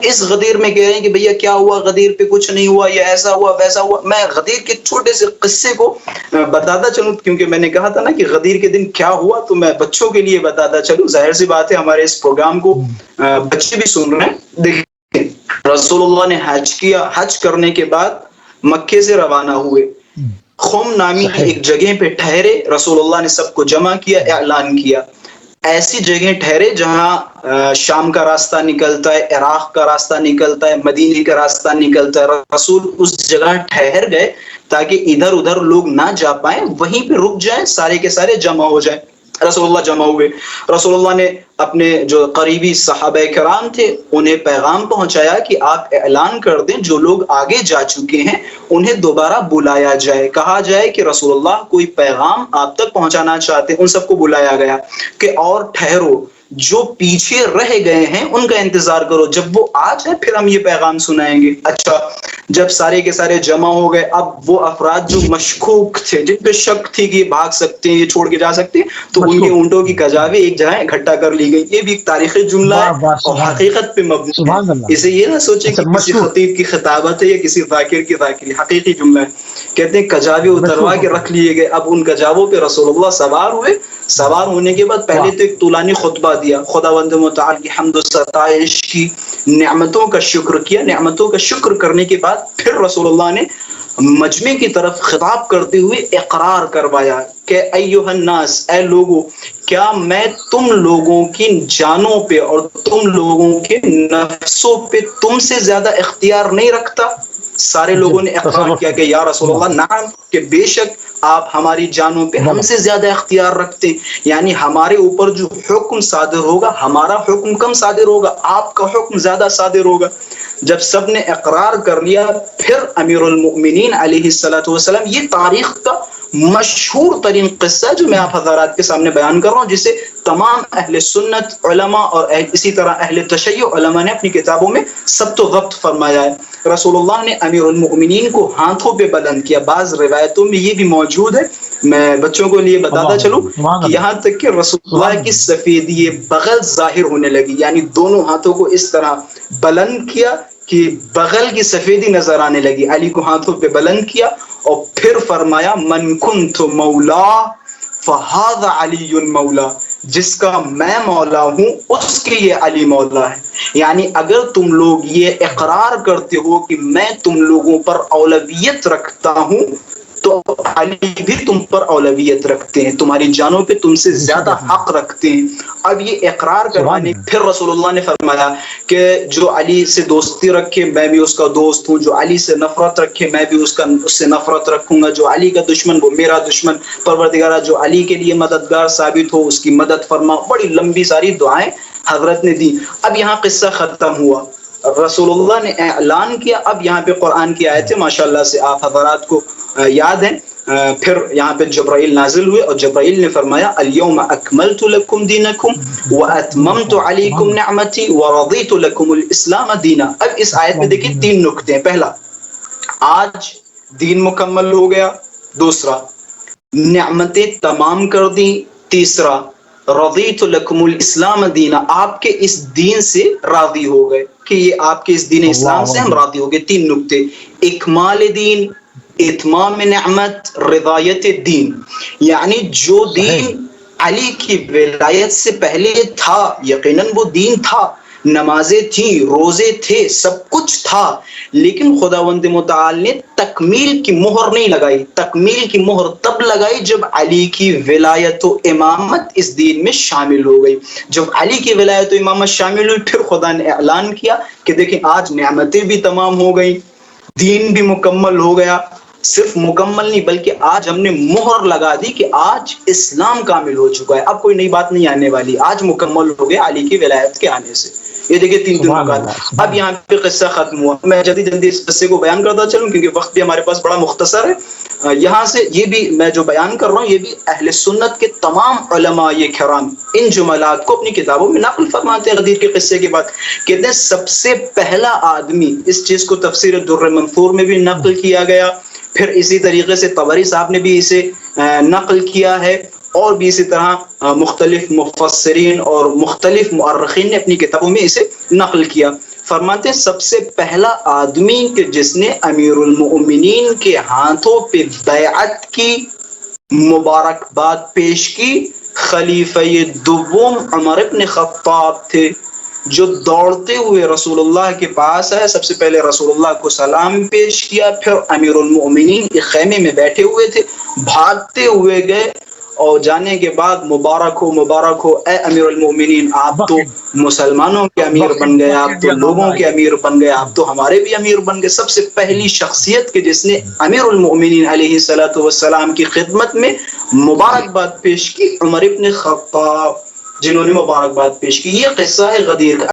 اس غدیر میں کہہ رہے ہیں کہ بھیا کیا ہوا غدیر پہ؟ کچھ نہیں ہوا، یہ ایسا ہوا ویسا ہوا۔ میں غدیر کے چھوٹے سے قصے کو بتاتا چلوں، کیونکہ میں نے کہا تھا نا کہ غدیر کے دن کیا ہوا، تو میں بچوں کے لیے بتاتا چلوں۔ ظاہر سی بات ہے ہمارے اس پروگرام کو بچے بھی سن رہے ہیں۔ دیکھیں، رسول اللہ نے حج کیا، حج کرنے کے بعد مکے سے روانہ ہوئے، خم نامی صحیح. ایک جگہ پہ ٹھہرے۔ رسول اللہ نے سب کو جمع کیا، اعلان کیا۔ ایسی جگہ ٹھہرے جہاں شام کا راستہ نکلتا ہے، عراق کا راستہ نکلتا ہے، مدینے کا راستہ نکلتا ہے۔ رسول اس جگہ ٹھہر گئے تاکہ ادھر ادھر لوگ نہ جا پائیں، وہیں پہ رک جائیں، سارے کے سارے جمع ہو جائیں۔ رسول اللہ جمع ہوئے۔ رسول اللہ نے اپنے جو قریبی صحابہ کرام تھے انہیں پیغام پہنچایا کہ آپ اعلان کر دیں، جو لوگ آگے جا چکے ہیں انہیں دوبارہ بلایا جائے، کہا جائے کہ رسول اللہ کوئی پیغام آپ تک پہنچانا چاہتے ہیں۔ ان سب کو بلایا گیا کہ اور ٹھہرو، جو پیچھے رہ گئے ہیں ان کا انتظار کرو، جب وہ آ جائے پھر ہم یہ پیغام سنائیں گے۔ اچھا، جب سارے کے سارے جمع ہو گئے، اب وہ افراد جو مشکوک تھے، جن پہ شک تھی کہ یہ بھاگ سکتے ہیں، یہ چھوڑ کے جا سکتے ہیں، تو ان کے مشکوک. اونٹوں کی کجاوے ایک جگہ اکٹھا کر لی گئی۔ یہ بھی ایک تاریخی جملہ ہے واہ واہ، اور سبحان حقیقت پہ مبنی ہے۔ سبحان اللہ. اسے یہ نہ سوچیں اچھا، کہ کسی مشکوک خطیب کی خطابت ہے یا کسی ذاکر کی ذاکری، حقیقی جملہ ہے۔ کہتے ہیں کجاوے اتروا مشکوک کے ہوتا ہے. رکھ لیے گئے۔ اب ان کجاووں پہ رسول اللہ سوار ہوئے۔ سوار ہونے کے بعد پہلے واہ. تو ایک طولانی خطبہ دیا، خداوند متعال کی حمد و ستائش کی، نعمتوں کا شکر کیا۔ نعمتوں کا شکر کرنے کے بعد پھر رسول اللہ نے مجمع کی طرف خطاب کرتے ہوئے اقرار کروایا کہ ایھا الناس، اے لوگو، کیا میں تم لوگوں کی جانوں پہ اور تم لوگوں کے نفسوں پہ تم سے زیادہ اختیار نہیں رکھتا؟ سارے جی، لوگوں نے اقرار تصرف کیا ہے. کہ یا رسول اللہ نعم، کہ بے شک آپ ہماری جانوں پہ ہم بلا. سے زیادہ اختیار رکھتے ہیں، یعنی ہمارے اوپر جو حکم صادر ہوگا ہمارا حکم کم صادر ہوگا، آپ کا حکم زیادہ صادر ہوگا۔ جب سب نے اقرار کر لیا پھر امیر المؤمنین علیہ الصلوۃ والسلام، یہ تاریخ کا مشہور ترین قصہ جو میں آپ حضرات کے سامنے بیان کر رہا ہوں، جسے تمام اہل سنت علماء اور اسی طرح اہل تشیع علماء نے اپنی کتابوں میں ضبط و ضبط فرمایا ہے۔ رسول اللہ نے امیر المؤمنین کو ہاتھوں پہ بلند کیا۔ بعض روایتوں میں یہ بھی موجود ہے، میں بچوں کو لیے بتاتا اللہ چلوں، سبحان کہ اللہ یہاں تک کہ رسول سبحان اللہ کی اللہ. سفیدی بغل ظاہر ہونے لگی، یعنی دونوں ہاتھوں کو اس طرح بلند کیا کہ بغل کی سفیدی نظر آنے لگی۔ علی کو ہاتھوں پہ بلند کیا اور پھر فرمایا من کنت مولا فہذا علی مولا، جس کا میں مولا ہوں اس کے لیے علی مولا ہے۔ یعنی اگر تم لوگ یہ اقرار کرتے ہو کہ میں تم لوگوں پر اولویت رکھتا ہوں تو علی بھی تم پر اولویت رکھتے ہیں، تمہاری جانوں پہ تم سے بے شک زیادہ رسول. حق رکھتے ہیں۔ اب یہ اقرار سبحان کروانے اللہ. پھر رسول اللہ نے فرمایا کہ جو علی سے دوستی رکھے میں بھی اس کا دوست ہوں، جو علی سے نفرت رکھے میں بھی اس سے نفرت رکھوں گا، جو علی کا دشمن وہ میرا دشمن، پروردگارہ جو علی کے لیے مددگار ثابت ہو اس کی مدد فرما۔ بڑی لمبی ساری دعائیں حضرت نے دی۔ اب یہاں قصہ ختم ہوا، رسول اللہ نے اعلان کیا۔ اب یہاں پہ قرآن کی آیتیں ماشاءاللہ سے آپ حضرات کو یاد ہیں۔ پھر یہاں پہ جبرائیل نازل ہوئے اور جبرائیل نے فرمایا الیوم اکملت لکم دینکم واتممت سبحان علیکم اللہ. نعمتی ورضیت لکم الاسلام دینا۔ اب اس آیت میں دیکھیں تین نکتے ہیں۔ پہلا، آج دین مکمل ہو گیا۔ دوسرا، نعمتیں تمام کر دی۔ تیسرا، رضیت لکم الاسلام دینا، آپ کے اس دین سے راضی ہو گئے کہ یہ آپ کے اس دین اسلام اللہ سے ہم اکبر. راضی ہو گئے۔ تین نکتے، اکمال دین، اتمام نعمت، رضایت دین۔ یعنی جو صحیح. دین علی کی ولایت سے پہلے تھا، یقیناً وہ دین تھا، نمازیں تھیں، روزے تھے، سب کچھ تھا، لیکن خداوند متعال نے تکمیل کی مہر نہیں لگائی۔ تکمیل کی مہر تب لگائی جب علی کی ولایت و امامت اس دین میں شامل ہو گئی۔ جب علی کی ولایت و امامت شامل ہوئی پھر خدا نے اعلان کیا کہ دیکھیں آج نعمتیں بھی تمام ہو گئی، دین بھی مکمل ہو گیا۔ صرف مکمل نہیں بلکہ آج ہم نے مہر لگا دی کہ آج اسلام کامل ہو چکا ہے، اب کوئی نئی بات نہیں آنے والی، آج مکمل ہو گیا علی کی ولایت کے آنے سے۔ یہ دیکھیں تین سبحان نکات۔ اللہ سبحان اب یہاں پہ قصہ ختم ہوا۔ میں جلدی جلدی اس قصے کو بیان کرتا چلوں کیونکہ وقت بھی ہمارے پاس بڑا مختصر ہے۔ یہاں سے یہ بھی میں جو بیان کر رہا ہوں یہ بھی اہل سنت کے تمام علماء کرام ان جملات کو اپنی کتابوں میں نقل فرماتے ہیں۔ غدیر کے قصے کے بعد کہتے ہیں سب سے پہلا آدمی، اس چیز کو تفسیر الدر المنثور میں بھی نقل کیا گیا، پھر اسی طریقے سے طبری صاحب نے بھی اسے نقل کیا ہے، اور بھی اسی طرح مختلف مفسرین اور مختلف مؤرخین نے اپنی کتابوں میں اسے نقل کیا۔ فرماتے ہیں سب سے پہلا آدمی کہ جس نے امیر المؤمنین کے ہاتھوں پہ بیعت کی، مبارکباد پیش کی، خلیفہ دوم عمر ابن خطاب تھے، جو دوڑتے ہوئے رسول اللہ کے پاس آئے، سب سے پہلے رسول اللہ کو سلام پیش کیا، پھر امیر المؤمنین کے خیمے میں بیٹھے ہوئے تھے، بھاگتے ہوئے گئے اور جانے کے بعد مبارک ہو اے امیر المؤمنین، آپ تو مسلمانوں کے امیر بن گئے، آپ تو لوگوں کے امیر بن گئے، آپ تو ہمارے بھی امیر بن گئے۔ سب سے پہلی شخصیت کہ جس نے امیر المؤمنین علیہ الصلوۃ والسلام کی خدمت میں مبارکباد پیش کی، عمر ابن خطاب، جنہوں نے مبارکباد پیش کی۔ یہ قصہ ہے غدیر کا۔